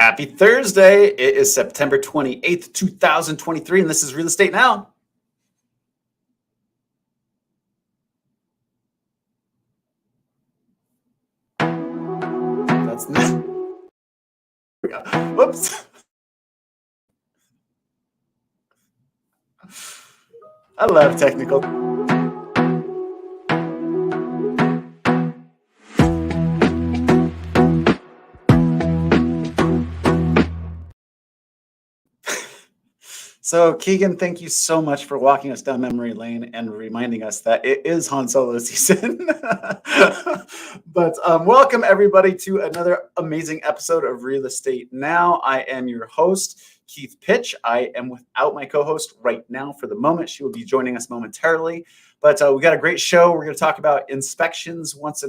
Happy Thursday. It is September 28th, 2023, and this is Real Estate Now. That's nice. Whoops. I love technical. So, Keegan, thank you so much for walking us down memory lane and reminding us that it is Han Solo season. But welcome, everybody, to another amazing episode of Real Estate Now. I am your host, Keith Pitch. I am without my co-host right now for the moment. She will be joining us momentarily. But we got a great show. We're going to talk about inspections once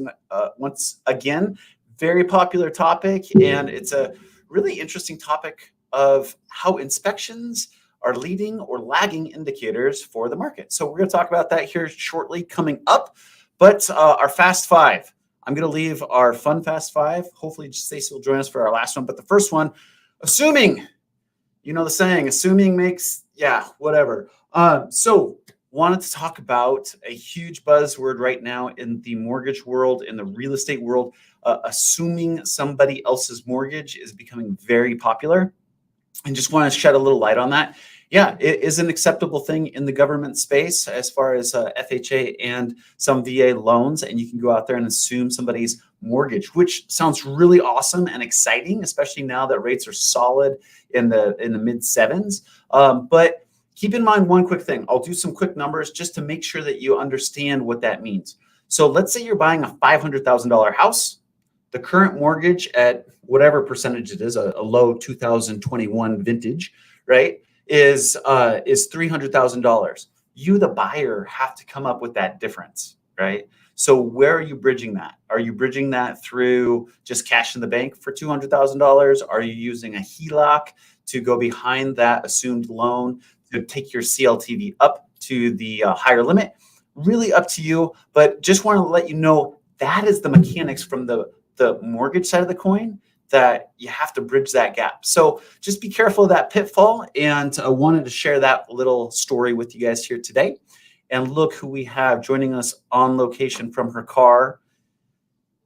again. Very popular topic, and it's a really interesting topic of how inspections are leading or lagging indicators for the market. So we're going to talk about that here shortly coming up. But our Fast Five, I'm going to leave our fun Fast Five. Hopefully Stacey will join us for our last one. But the first one, assuming, you know the saying, assuming makes, whatever. So wanted to talk about a huge buzzword right now in the mortgage world, in the real estate world. Assuming somebody else's mortgage is becoming very popular. And just want to shed a little light on that. Yeah, it is an acceptable thing in the government space as far as FHA and some VA loans. And you can go out there and assume somebody's mortgage, which sounds really awesome and exciting, especially now that rates are solid in the mid sevens. But keep in mind one quick thing. I'll do some quick numbers just to make sure that you understand what that means. So let's say you're buying a $500,000 house. The current mortgage at whatever percentage it is, a low 2021 vintage, right, is $300,000. You, the buyer, have to come up with that difference, right? So where are you bridging that? Are you bridging that through just cash in the bank for $200,000? Are you using a HELOC to go behind that assumed loan to take your CLTV up to the higher limit? Really up to you, but just want to let you know that is the mechanics from the mortgage side of the coin that you have to bridge that gap. So just be careful of that pitfall. And I wanted to share that little story with you guys here today. And look who we have joining us on location from her car,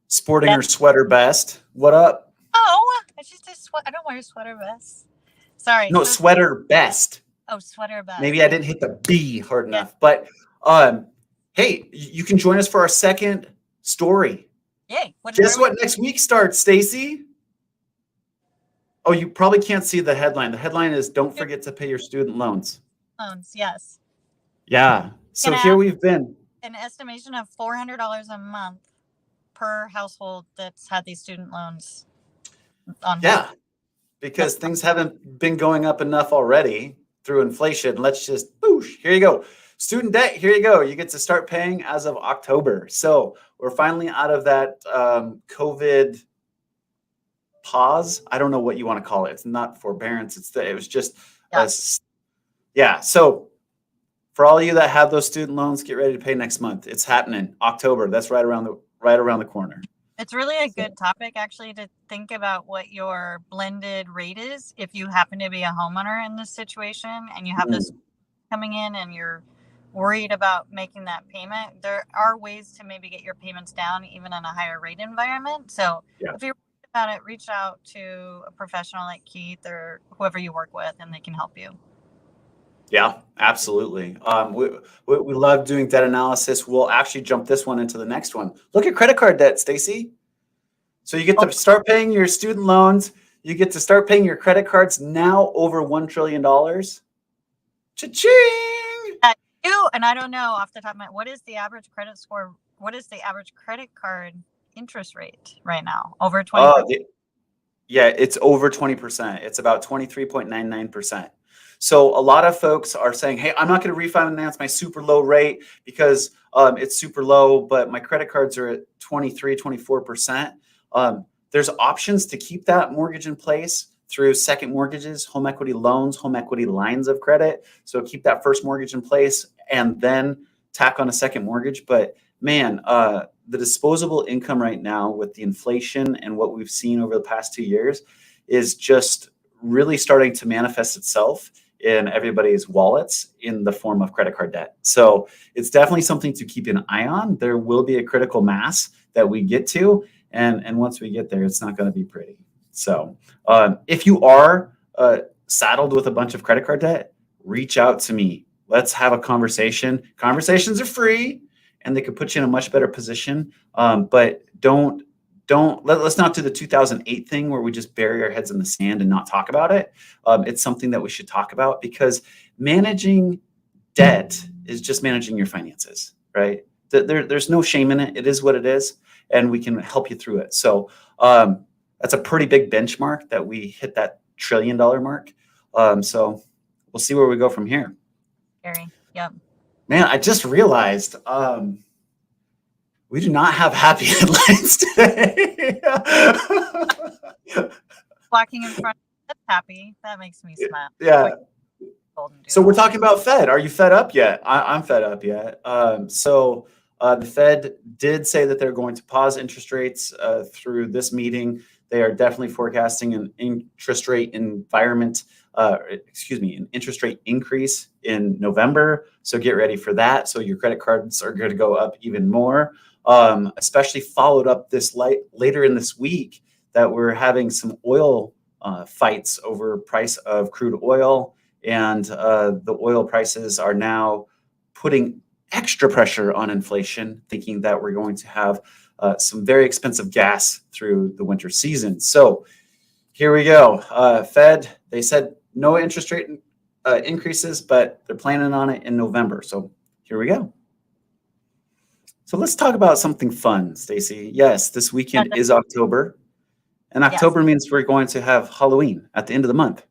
sporting her sweater best. What up? Oh, it's just a sweater. I don't wear sweater vests. Sorry. No, sweater best. Oh, sweater vest. Maybe I didn't hit the B hard enough. But hey, you can join us for our second story. Yay. Guess what next week starts, Stacey? Oh, you probably can't see the headline. The headline is don't forget to pay your student loans. Loans, yes. Yeah. So here we've been. An estimation of $400 a month per household that's had these student loans on. Yeah, because things haven't been going up enough already through inflation. Let's just, boosh, here you go. Student debt, here you go. You get to start paying as of October. So we're finally out of that COVID pause. I don't know what you want to call it. It's not forbearance. It was just, So for all of you that have those student loans, get ready to pay next month. It's happening October. That's right around the corner. It's really a good topic, actually, to think about what your blended rate is if you happen to be a homeowner in this situation and you have this coming in and you're worried about making that payment. There are ways to maybe get your payments down even in a higher rate environment. So if you're worried about it, reach out to a professional like Keith or whoever you work with and they can help you. Yeah, absolutely. We love doing debt analysis. We'll actually jump this one into the next one. Look at credit card debt, Stacey. So you get to start paying your student loans. You get to start paying your credit cards now over $1 trillion. Cha-ching! And I don't know off the top of my head, what is the average credit score? What is the average credit card interest rate right now? Over 20%? Yeah, it's over 20%. It's about 23.99%. So a lot of folks are saying, hey, I'm not going to refinance my super low rate because it's super low, but my credit cards are at 23, 24%. There's options to keep that mortgage in place through second mortgages, home equity loans, home equity lines of credit. So keep that first mortgage in place and then tack on a second mortgage. But man, the disposable income right now with the inflation and what we've seen over the past 2 years, is just really starting to manifest itself in everybody's wallets in the form of credit card debt. So it's definitely something to keep an eye on. There will be a critical mass that we get to, and once we get there, it's not going to be pretty. So if you are saddled with a bunch of credit card debt, reach out to me. Let's have a conversation. Conversations are free, and they could put you in a much better position. But let's not do the 2008 thing where we just bury our heads in the sand and not talk about it. It's something that we should talk about, because managing debt is just managing your finances, right? There's no shame in it. It is what it is, and we can help you through it. So that's a pretty big benchmark that we hit that $1 trillion mark. So we'll see where we go from here. Scary. Yep. Man, I just realized we do not have happy headlines today. Walking in front, that's happy. That makes me smile. Yeah. So we're talking about Fed. Are you fed up yet? I'm fed up yet. So the Fed did say that they're going to pause interest rates through this meeting. They are definitely forecasting an interest rate environment, an interest rate increase in November. So get ready for that. So your credit cards are going to go up even more, especially followed up later in this week that we're having some oil fights over price of crude oil. And the oil prices are now putting extra pressure on inflation, thinking that we're going to have some very expensive gas through the winter season. So here we go. Fed, they said no interest rate increases, but they're planning on it in November. So here we go. So let's talk about something fun, Stacy. Yes, this weekend is October, and October means we're going to have Halloween at the end of the month.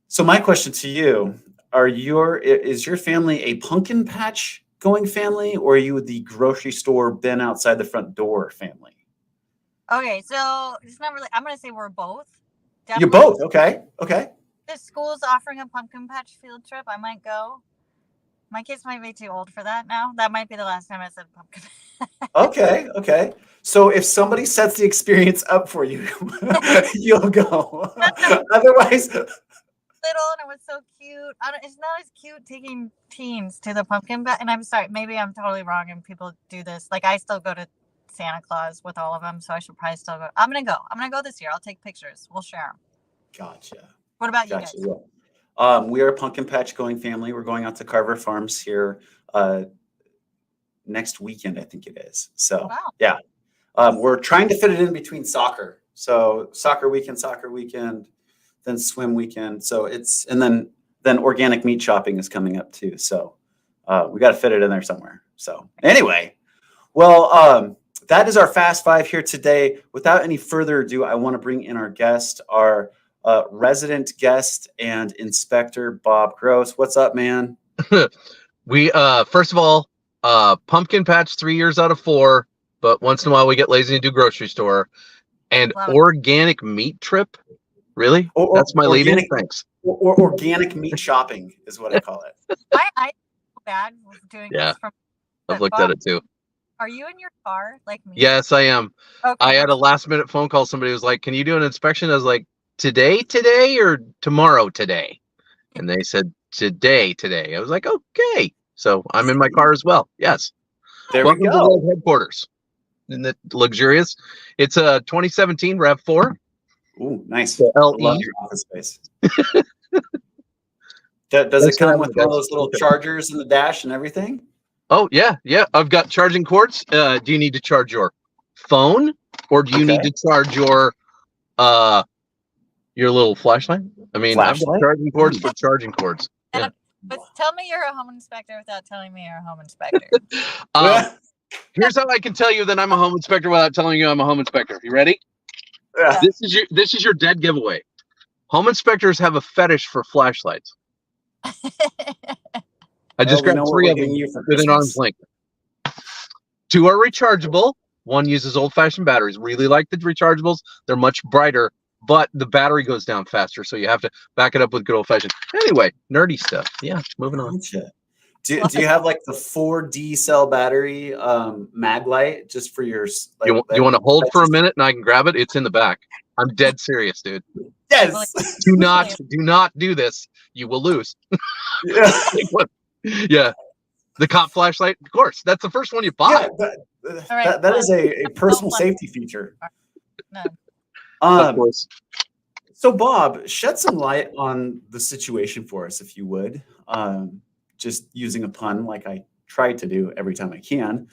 So my question to you, is your family a pumpkin patch going family, or are you the grocery store bin outside the front door family? Okay, so it's not really, I'm going to say we're both. Definitely. You're both. Okay. The school's offering a pumpkin patch field trip. I might go. My kids might be too old for that now. That might be the last time I said pumpkin patch. Okay. So if somebody sets the experience up for you, you'll go. Otherwise... Little, and it was so cute. It's not as cute taking teens to the pumpkin patch. And I'm sorry, maybe I'm totally wrong and people do this. Like, I still go to Santa Claus with all of them, so I should probably still go. I'm gonna go this year. I'll take pictures. We'll share them. Gotcha. What about you guys? Yeah. We are a pumpkin patch going family. We're going out to Carver Farms here next weekend, I think it is. So yeah, we're trying to fit it in between soccer. So soccer weekend, then swim weekend. So and then organic meat shopping is coming up too. So we got to fit it in there somewhere. So anyway, well, that is our Fast Five here today. Without any further ado, I want to bring in our guest, our resident guest and inspector, Bob Gross. What's up, man? We first of all, pumpkin patch 3 years out of 4, but once in a while we get lazy and do grocery store. And organic meat trip. Really? That's my lead in. Thanks. Or organic meat shopping is what I call it. I feel bad doing this from. I've looked at it too. Are you in your car like me? Yes, I am. Okay. I had a last minute phone call. Somebody was like, "Can you do an inspection?" I was like, "Today, or tomorrow today?" And they said, "Today." I was like, "Okay." So I'm in my car as well. Yes. Welcome we go. To headquarters. In the luxurious. It's a 2017 RAV4. Ooh, nice. I love your office space. Does it come with one of those little chargers in the dash and everything? Oh, yeah. I've got charging cords. Do you need to charge your phone, or do you need to charge your little flashlight? I mean, I've got charging cords for charging cords. Yeah. But tell me you're a home inspector without telling me you're a home inspector. Here's how I can tell you that I'm a home inspector without telling you I'm a home inspector. You ready? Yeah. This is your dead giveaway. Home inspectors have a fetish for flashlights. I just grabbed 3 of them within arm's length. 2 are rechargeable. 1 uses old-fashioned batteries. Really like the rechargeables. They're much brighter, but the battery goes down faster, so you have to back it up with good old-fashioned. Anyway, nerdy stuff. Yeah, moving on. Gotcha. Do you have like the 4D cell battery mag light just for your? You want to hold for a minute and I can grab it? It's in the back. I'm dead serious, dude. Yes. Do not do this. You will lose. Yeah. Yeah. The cop flashlight, of course. That's the first one you buy. Yeah, that is a personal safety feature. Of course. So, Bob, shed some light on the situation for us, if you would. Just using a pun like I try to do every time I can.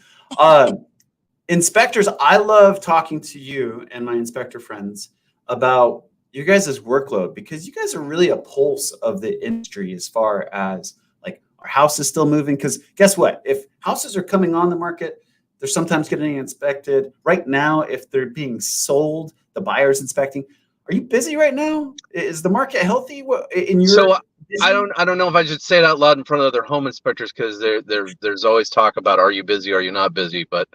Inspectors, I love talking to you and my inspector friends about your guys' workload, because you guys are really a pulse of the industry as far as like our house is still moving. Because guess what? If houses are coming on the market, they're sometimes getting inspected. Right now, if they're being sold, the buyer's inspecting. Are you busy right now? Is the market healthy? I don't know if I should say it out loud in front of other home inspectors, because there's always talk about, are you busy, are you not busy? But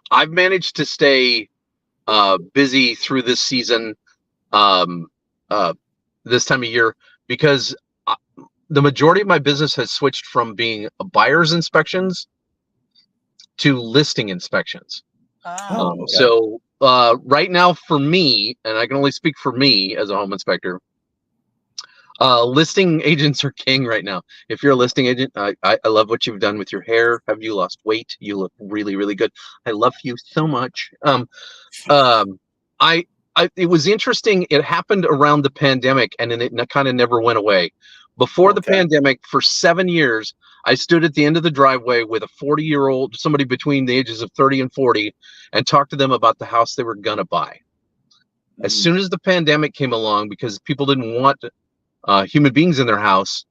I've managed to stay busy through this season, this time of year, because the majority of my business has switched from being a buyer's inspections to listing inspections. Okay. So right now for me, and I can only speak for me as a home inspector, listing agents are king right now. If you're a listing agent, I love what you've done with your hair. Have you lost weight? You look really, really good. I love you so much. It was interesting. It happened around the pandemic, and then it kind of never went away. Before the pandemic, for 7 years, I stood at the end of the driveway with a 40-year-old, somebody between the ages of 30 and 40, and talked to them about the house they were gonna buy. As soon as the pandemic came along, because people didn't want human beings in their house,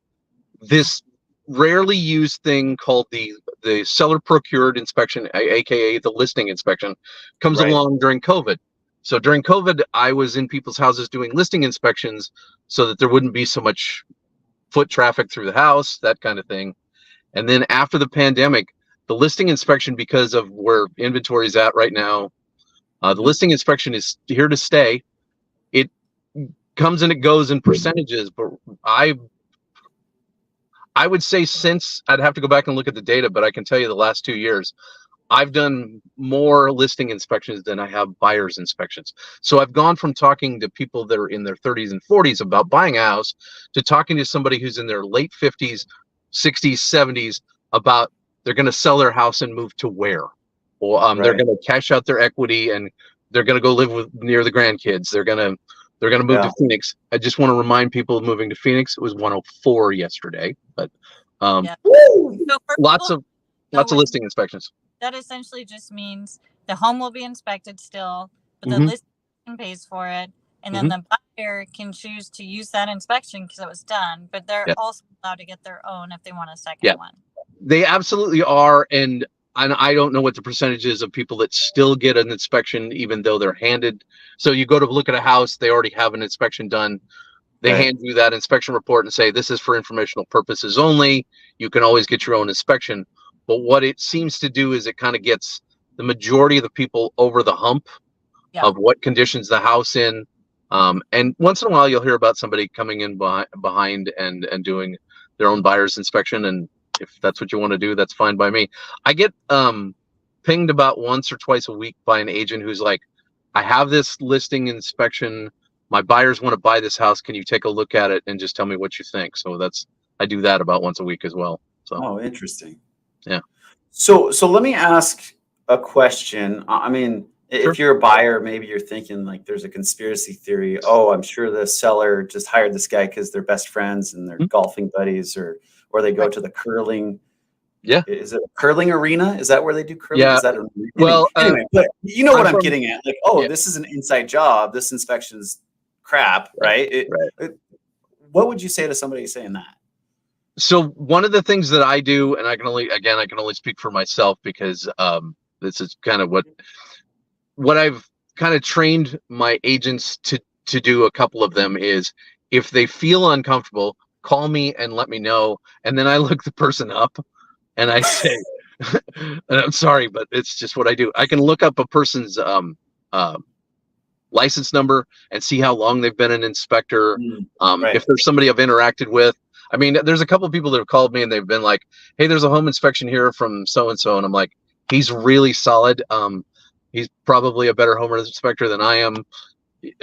this rarely used thing called the seller procured inspection, aka the listing inspection, comes along during COVID. So during COVID, I was in people's houses doing listing inspections so that there wouldn't be so much foot traffic through the house, that kind of thing. And then after the pandemic, the listing inspection, because of where inventory is at right now, the listing inspection is here to stay. It comes and it goes in percentages, but I would say, since, I'd have to go back and look at the data, but I can tell you the last 2 years, I've done more listing inspections than I have buyer's inspections. So I've gone from talking to people that are in their 30s and 40s about buying a house to talking to somebody who's in their late 50s, 60s, 70s about they're going to sell their house and move to where, or they're going to cash out their equity and they're going to go live near the grandkids. They're going to move to Phoenix. I just want to remind people moving to Phoenix, it was 104 yesterday, but lots of listing inspections. That essentially just means the home will be inspected still, but the listing pays for it, and then the buyer can choose to use that inspection because it was done, but they're also allowed to get their own if they want a second one. They absolutely are, and I don't know what the percentage is of people that still get an inspection even though they're handed. So you go to look at a house, they already have an inspection done. They hand you that inspection report and say, this is for informational purposes only. You can always get your own inspection. But what it seems to do is it kind of gets the majority of the people over the hump of what conditions the house in. And once in a while, you'll hear about somebody coming in behind and doing their own buyer's inspection. And if that's what you want to do, that's fine by me. I get pinged about once or twice a week by an agent who's like, I have this listing inspection. My buyers want to buy this house. Can you take a look at it and just tell me what you think? So I do that about once a week as well. So interesting. Yeah. So let me ask a question. I mean, if you're a buyer, maybe you're thinking like there's a conspiracy theory. Oh, I'm sure the seller just hired this guy because they're best friends and they're golfing buddies, or they go to the curling. Yeah. Is it a curling arena? Is that where they do curling? Yeah. Is that anyway, but you know what I'm getting at. Like, this is an inside job. This inspection's crap, right? What would you say to somebody saying that? So one of the things that I do, and I can only speak for myself, because this is kind of what I've kind of trained my agents to do. A couple of them is, if they feel uncomfortable, call me and let me know, and then I look the person up and I say, and I'm sorry, but it's just what I do. I can look up a person's license number and see how long they've been an inspector. If there's somebody I've interacted with. I mean, there's a couple of people that have called me and they've been like, hey, there's a home inspection here from so-and-so. And I'm like, he's really solid. He's probably a better home inspector than I am.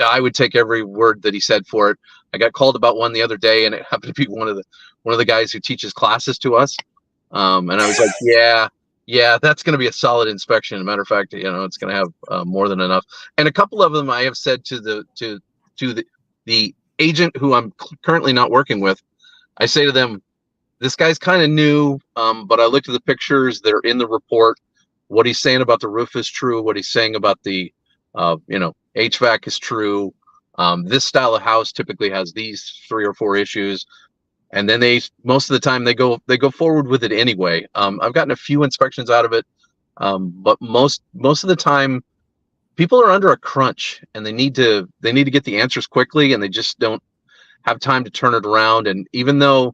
I would take every word that he said for it. I got called about one the other day, and it happened to be one of the guys who teaches classes to us. And I was like, yeah, that's going to be a solid inspection. As a matter of fact, it's going to have more than enough. And a couple of them I have said to the agent who I'm currently not working with, I say to them, this guy's kind of new, but I looked at the pictures that are in the report. What he's saying about the roof is true. What he's saying about the, HVAC is true. This style of house typically has these 3 or 4 issues. And then most of the time they go forward with it anyway. I've gotten a few inspections out of it, but most of the time people are under a crunch and they need to get the answers quickly, and they just don't have time to turn it around. And even though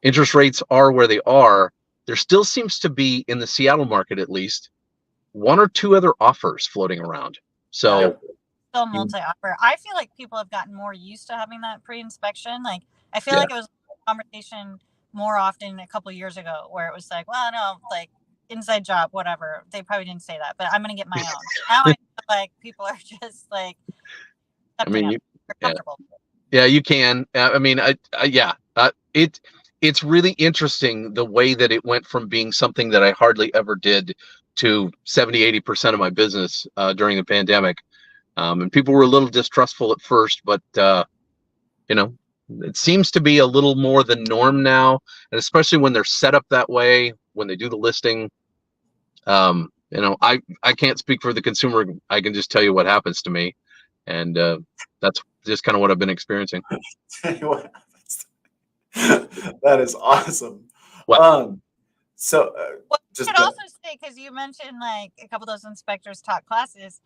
interest rates are where they are, there still seems to be, in the Seattle market at least, 1 or 2 other offers floating around. So still multi-offer. I feel like people have gotten more used to having that pre-inspection. Like, I feel like it was a conversation more often a couple of years ago where it was like, well, no, like inside job, whatever. They probably didn't say that, but I'm going to get my own. Now I feel like people are just like, I mean, comfortable. Yeah, you can. It's really interesting the way that it went from being something that I hardly ever did to 70-80% of my business during the pandemic. And people were a little distrustful at first, but it seems to be a little more the norm now, and especially when they're set up that way, when they do the listing. I can't speak for the consumer. I can just tell you what happens to me, and that's just kind of what I've been experiencing. That is awesome. Well, just you could also say, because you mentioned like a couple of those inspectors taught classes,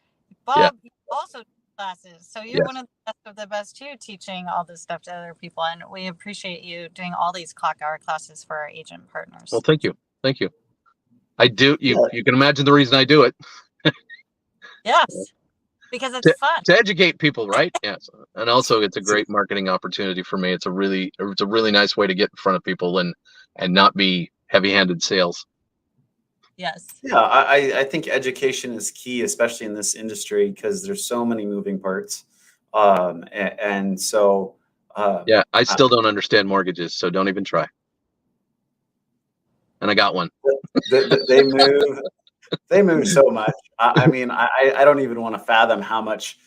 Bob, you also taught classes, so you're one of the best too, teaching all this stuff to other people, and we appreciate you doing all these clock hour classes for our agent partners. Well, thank you. I do. You can imagine the reason I do it. Yes, because it's fun to educate people, right? Yes, and also it's a great marketing opportunity for me. It's a really nice way to get in front of people and not be heavy-handed sales. Yes. Yeah, I think education is key, especially in this industry, because there's so many moving parts. And so I still don't understand mortgages, so don't even try. And I got one. They move so much. I mean, I don't even want to fathom how much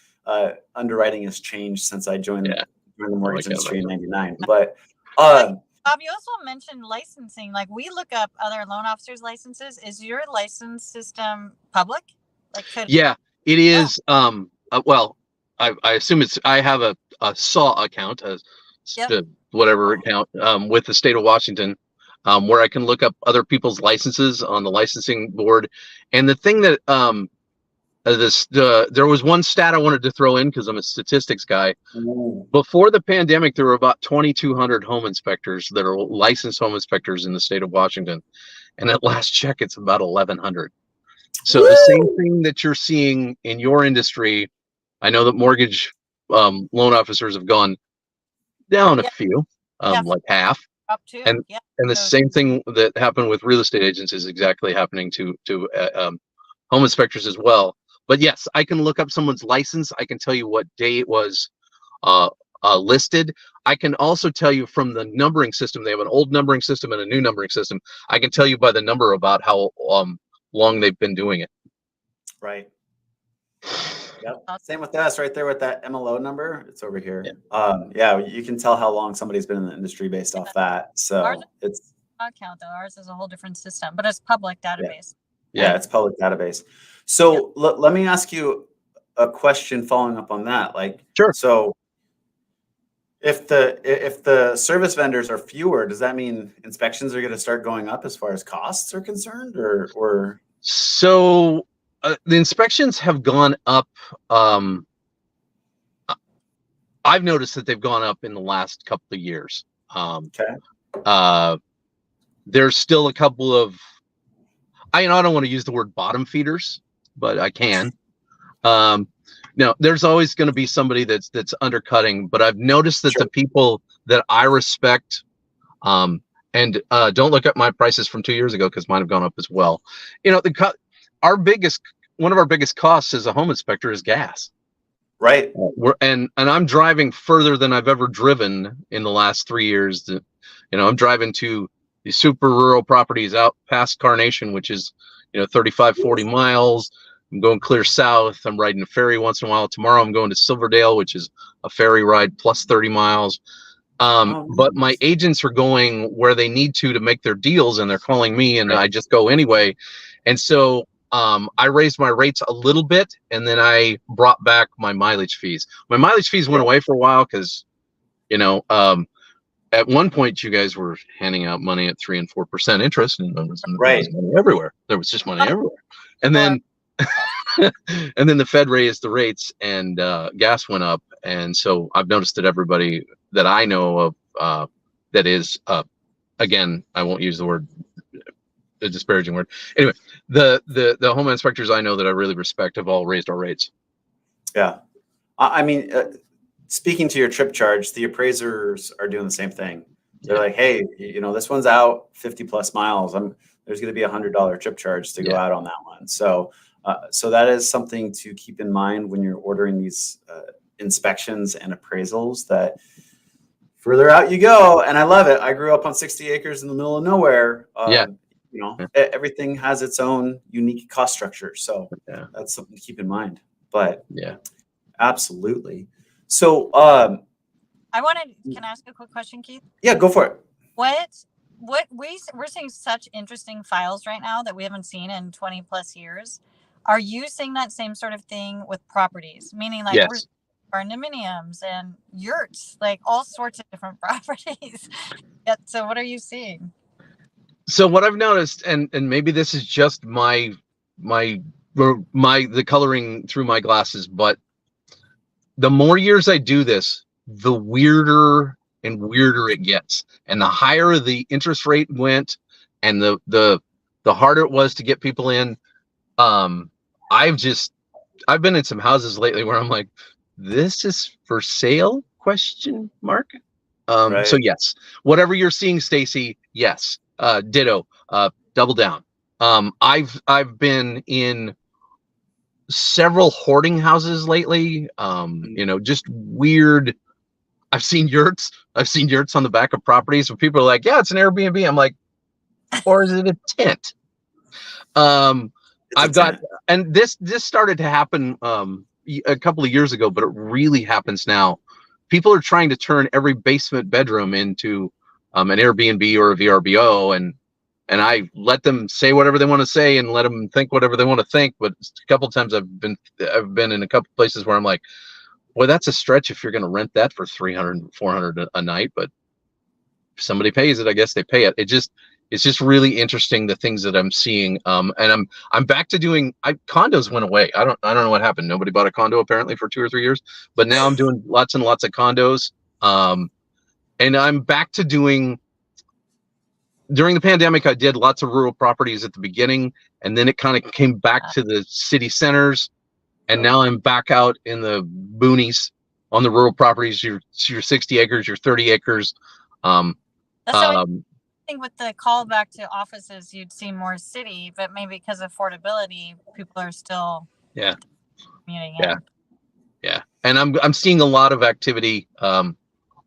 underwriting has changed since I joined the mortgage industry in '99. But Bob, you also mentioned licensing. Like, we look up other loan officers' licenses. Is your license system public? It is. Well, I assume it's. I have a SAW account, whatever account, with the state of Washington, where I can look up other people's licenses on the licensing board. And the thing that there was one stat I wanted to throw in because I'm a statistics guy. Ooh. Before the pandemic, there were about 2,200 home inspectors that are licensed home inspectors in the state of Washington, and at last check, it's about 1,100. So the same thing that you're seeing in your industry, I know that mortgage loan officers have gone down a few, like half. Up to, and the same thing that happened with real estate agents is exactly happening to home inspectors as well. But yes, I can look up someone's license. I can tell you what day it was listed. I can also tell you from the numbering system. They have an old numbering system and a new numbering system. I can tell you by the number about how long they've been doing it. Right. Yep. Same with us right there with that MLO number. It's over here. You can tell how long somebody's been in the industry based off that. So it's account though. Ours is a whole different system, but it's public database. Yeah, it's public database. So let me ask you a question following up on that. Like, sure. So if the service vendors are fewer, does that mean inspections are going to start going up as far as costs are concerned, or? So the inspections have gone up. I've noticed that they've gone up in the last couple of years. There's still a couple of, I don't want to use the word bottom feeders, but I can. No, there's always going to be somebody that's undercutting, but I've noticed that the people that I respect, and don't look at my prices from 2 years ago because mine have gone up as well. One of our biggest costs as a home inspector is gas. Right. And I'm driving further than I've ever driven in the last 3 years. I'm driving to these super rural properties out past Carnation, which is 35, 40 miles. I'm going clear south. I'm riding a ferry once in a while. Tomorrow I'm going to Silverdale, which is a ferry ride plus 30 miles. But my agents are going where they need to make their deals, and they're calling me, and I just go anyway. And so I raised my rates a little bit, and then I brought back my mileage fees. My mileage fees went away for a while because, at one point you guys were handing out money at 3% and 4% interest, and there was money everywhere. There was just money everywhere. And then, and then the Fed raised the rates, and gas went up. And so I've noticed that everybody that I know of that is, again, I won't use the word, a disparaging word. Anyway, the home inspectors I know that I really respect have all raised our rates. Yeah. I mean, speaking to your trip charge, the appraisers are doing the same thing. They're like, hey, this one's out 50 plus miles. There's going to be $100 trip charge to go out on that one. So that is something to keep in mind when you're ordering these inspections and appraisals, that further out you go. And I love it. I grew up on 60 acres in the middle of nowhere. Everything has its own unique cost structure. So that's something to keep in mind. But absolutely. So can I ask a quick question, Keith? Yeah, go for it. We're seeing such interesting files right now that we haven't seen in 20 plus years. Are you seeing that same sort of thing with properties? Meaning like we're condominiums and yurts, like all sorts of different properties. So what are you seeing? So what I've noticed, and maybe this is just the coloring through my glasses, but the more years I do this, the weirder and weirder it gets. And the higher the interest rate went, and the harder it was to get people in. I've been in some houses lately where I'm like, this is for sale? ? So yes, whatever you're seeing, Stacy, yes. Ditto, double down. I've been in several hoarding houses lately. Just weird. I've seen yurts on the back of properties where people are like, yeah, it's an Airbnb. I'm like, or is it a tent? And this started to happen a couple of years ago, but it really happens now. People are trying to turn every basement bedroom into an Airbnb or a VRBO, and I let them say whatever they want to say and let them think whatever they want to think. But a couple of times I've been in a couple places where I'm like, well, that's a stretch if you're going to rent that for $300, $400 a night. But if somebody pays it, I guess they pay it. It's just really interesting, the things that I'm seeing. And I'm back to doing. Condos went away. I don't know what happened. Nobody bought a condo apparently for 2 or 3 years. But now I'm doing lots and lots of condos. And I'm back to doing. During the pandemic, I did lots of rural properties at the beginning, and then it kind of came back to the city centers. And now I'm back out in the boonies on the rural properties. Your 60 acres, your 30 acres. I think with the callback to offices, you'd see more city, but maybe because of affordability, people are still commuting in. Yeah. And I'm seeing a lot of activity on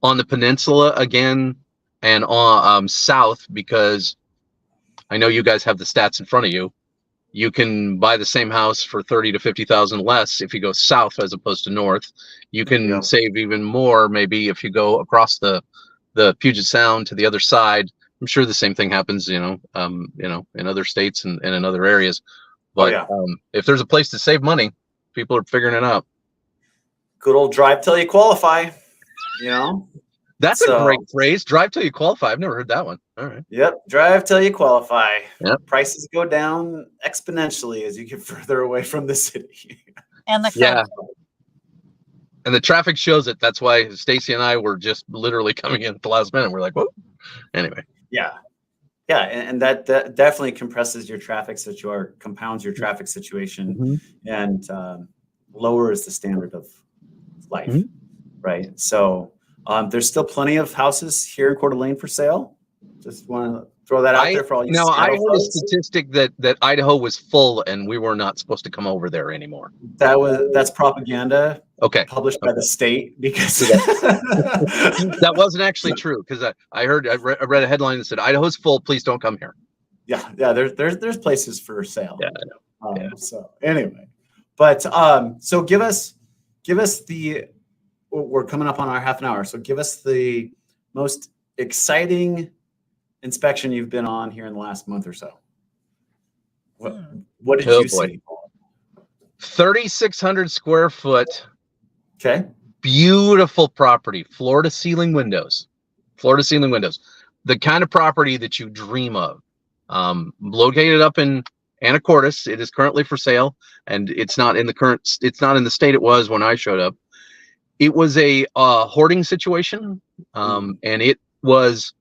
the peninsula again, and on south, because I know you guys have the stats in front of you. You can buy the same house for 30 to 50,000 less if you go south as opposed to north. You can save even more maybe if you go across the Puget Sound to the other side. I'm sure the same thing happens, in other states and in other areas. But if there's a place to save money, people are figuring it out. Good old drive till you qualify. That's a great phrase. Drive till you qualify. I've never heard that one. All right. Yep. Drive till you qualify. Yep. Prices go down exponentially as you get further away from the city. And the And the traffic shows it. That's why Stacy and I were just literally coming in at the last minute. We're like, whoa. Anyway. Yeah. And that definitely compresses your traffic situation, compounds your traffic situation, and lowers the standard of life. Right. So there's still plenty of houses here in Coeur d'Alene for sale. Just want to throw that out there for all you. No, I heard a statistic that Idaho was full and we were not supposed to come over there anymore. That's propaganda. Okay. published by the state because that wasn't actually true, because I read a headline that said Idaho's full, please don't come here. Yeah, there's places for sale. Yeah, I know. So anyway, but so give us the, we're coming up on our half an hour, so give us the most exciting inspection you've been on here in the last month or so. What did you see? 3,600 square foot. Okay. Beautiful property, floor to ceiling windows. The kind of property that you dream of. Located up in Anacortes. It is currently for sale, and it's not in the state it was when I showed up. It was a hoarding situation, and it was,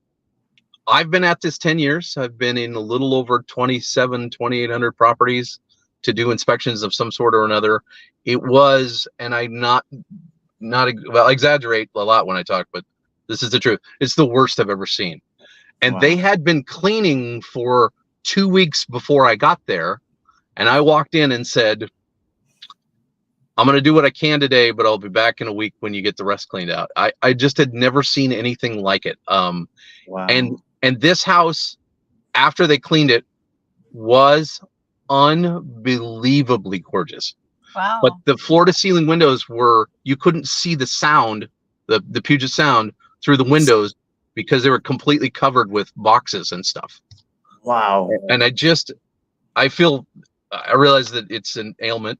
I've been at this 10 years. I've been in a little over 2,800 properties to do inspections of some sort or another. It was, and I I exaggerate a lot when I talk, but this is the truth. It's the worst I've ever seen. And they had been cleaning for 2 weeks before I got there. And I walked in and said, I'm going to do what I can today, but I'll be back in a week when you get the rest cleaned out. I just had never seen anything like it. Wow. And this house, after they cleaned it, was unbelievably gorgeous. Wow. But the floor to ceiling windows you couldn't see the sound, the Puget Sound through the windows, because they were completely covered with boxes and stuff. Wow. And I realize that it's an ailment,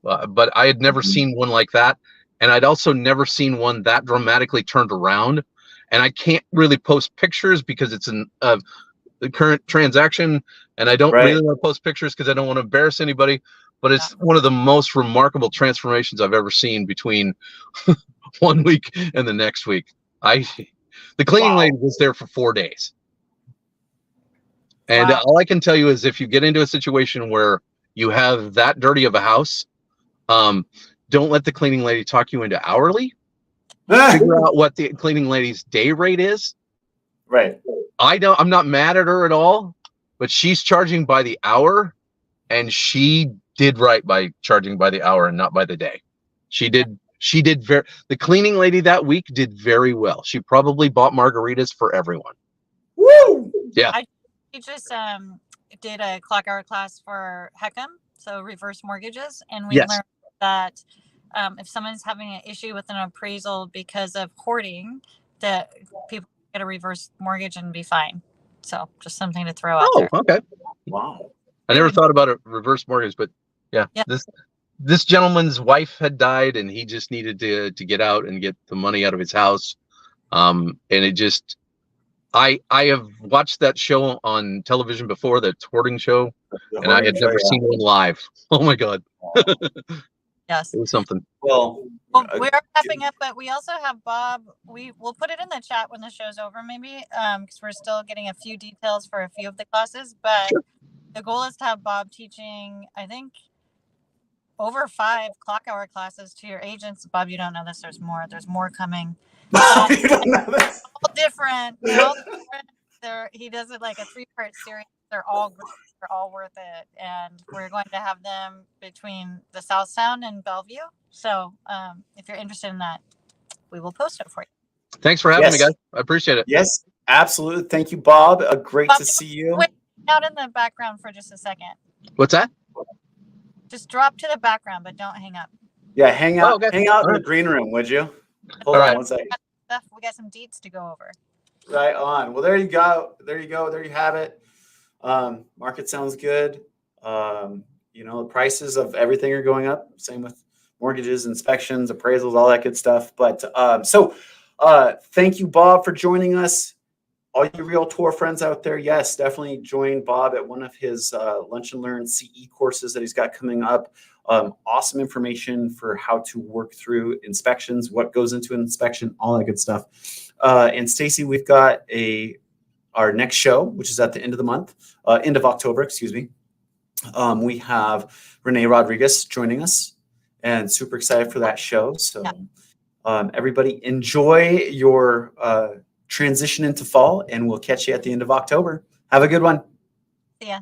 but I had never seen one like that. And I'd also never seen one that dramatically turned around. And I can't really post pictures because it's the current transaction. And I don't really want to post pictures because I don't want to embarrass anybody. But it's one of the most remarkable transformations I've ever seen between 1 week and the next week. The cleaning lady was there for 4 days. And all I can tell you is, if you get into a situation where you have that dirty of a house, don't let the cleaning lady talk you into hourly. Figure out what the cleaning lady's day rate is. Right. I'm not mad at her at all, but she's charging by the hour, and she did right by charging by the hour and not by the day. The cleaning lady that week did very well. She probably bought margaritas for everyone. Woo! Yeah. I just did a clock hour class for HECM, so reverse mortgages, and we learned that if someone's having an issue with an appraisal because of hoarding, that people get a reverse mortgage and be fine. So just something to throw out there. Okay. Wow. I never thought about a reverse mortgage, but yeah. This gentleman's wife had died, and he just needed to get out and get the money out of his house. And it just, I have watched that show on television before, the hoarding show, and I had never seen one live. Oh my God. Yes. It was something. Well, we are wrapping up, but we also have Bob. We'll put it in the chat when the show's over, maybe, because we're still getting a few details for a few of the classes. But the goal is to have Bob teaching, I think, over 5 clock hour classes to your agents. Bob, you don't know this. There's more coming. You don't know this. All different. They're all different. He does it like a 3-part series. They're all great. They're all worth it. And we're going to have them between the South Sound and Bellevue. So if you're interested in that, we will post it for you. Thanks for having me, guys. I appreciate it. Yes, absolutely. Thank you, Bob. Great to see you. Wait out in the background for just a second. What's that? Just drop to the background, but don't hang up. Yeah, hang out. Okay. Hang out in the green room, would you? Hold on 1 second. We got some deets to go over. Right on. Well, there you go. There you have it. Market sounds good. The prices of everything are going up. Same with mortgages, inspections, appraisals, all that good stuff. But thank you, Bob, for joining us. All you Realtor friends out there, yes, definitely join Bob at one of his Lunch and Learn CE courses that he's got coming up. Awesome information for how to work through inspections, what goes into an inspection, all that good stuff. And Stacy, we've got our next show, which is at the end of the month, end of October, excuse me. We have Renee Rodriguez joining us, and super excited for that show. So everybody enjoy your transition into fall, and we'll catch you at the end of October. Have a good one. See ya.